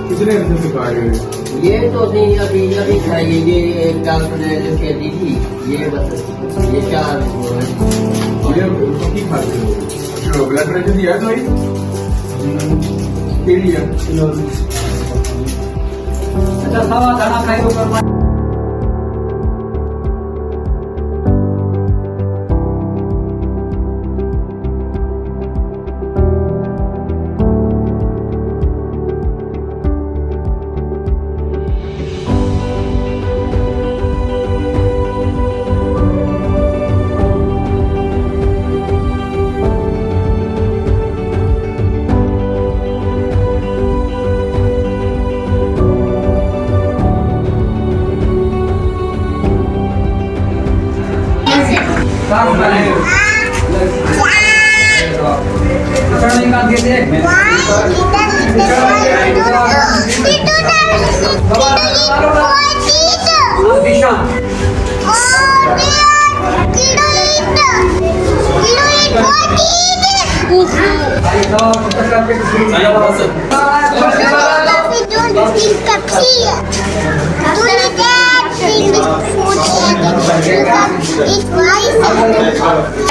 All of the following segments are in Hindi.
कितने दिन से खा रहे हो? ये तो नहीं अभी खाएंगे। ये एक दाल बनाने के दी थी। ये बस ये 4 वो है। ये की खाते हो? जो ब्लड प्रेशर दिया है तो ये केड़ी है। अच्छा सावा खाना खाए तो करवा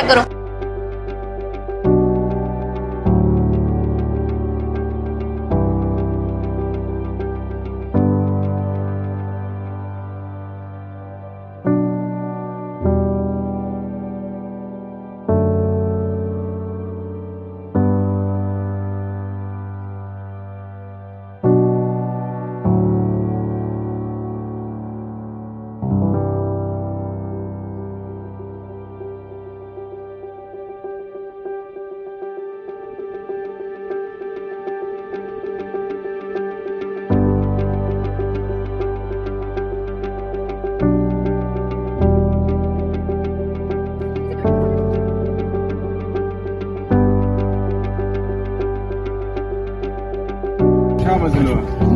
करो।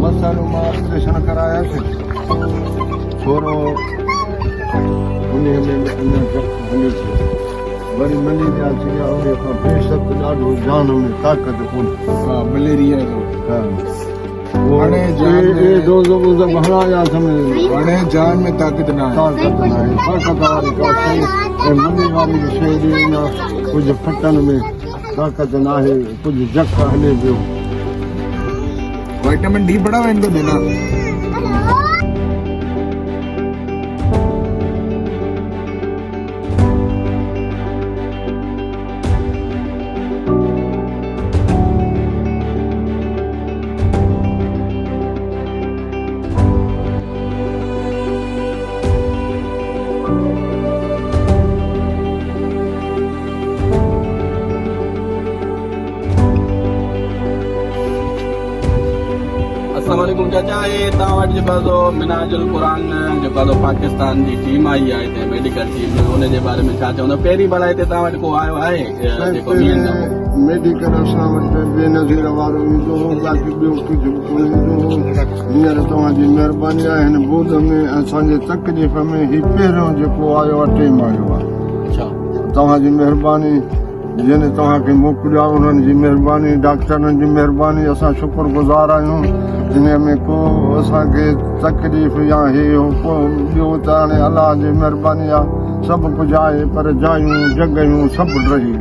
मसालो मां ऑपरेशन कराया थे थोरो उन्हें में वरी मलेरिया थी विया उन खां बेशक ॾाढो जान में ताक़त कोन मलेरिया हाणे जान हणाया समझ हाणे जान में ताक़त ना ताक़त वारी का शइ ऐं मनी वारी शइ ॾे न कुझु फटनि में ताक़त न आहे कुझु जख हले पियो विटामिन डी बड़ा वेंदो देना अस्सलामुअलैकुम चाचा ये तव्हां वटि जेको आहे मिनाजुल क़ुरान जेको आहे पाकिस्तान जी टीम आई आहे हिते मेडिकल टीम उन जे बारे में छा चवंदो पहिरीं भला हिते तव्हां वटि को आयो आहे जेको मेडिकल असां वटि बेनज़ीर वारो ईंदो हो बाक़ी ॿियो कुझु कोन ईंदो हो हींअर तव्हांजी महिरबानी आहे हिन ॿोध में असांजे तकलीफ़ में ही पहिरियों जेको आयो आहे टेम आयो आहे तव्हांजी महिरबानी जिन तव्हांखे मोकिलियो आहे उन्हनि जी महिरबानी डॉक्टरनि जी महिरबानी असां शुक्रगुज़ार आहियूं इन में को असांखे तकलीफ़ या हे हो को ॿियो त हाणे अलाह जी महिरबानी आहे सभु कुझु आहे पर जायूं जॻहियूं सभु रही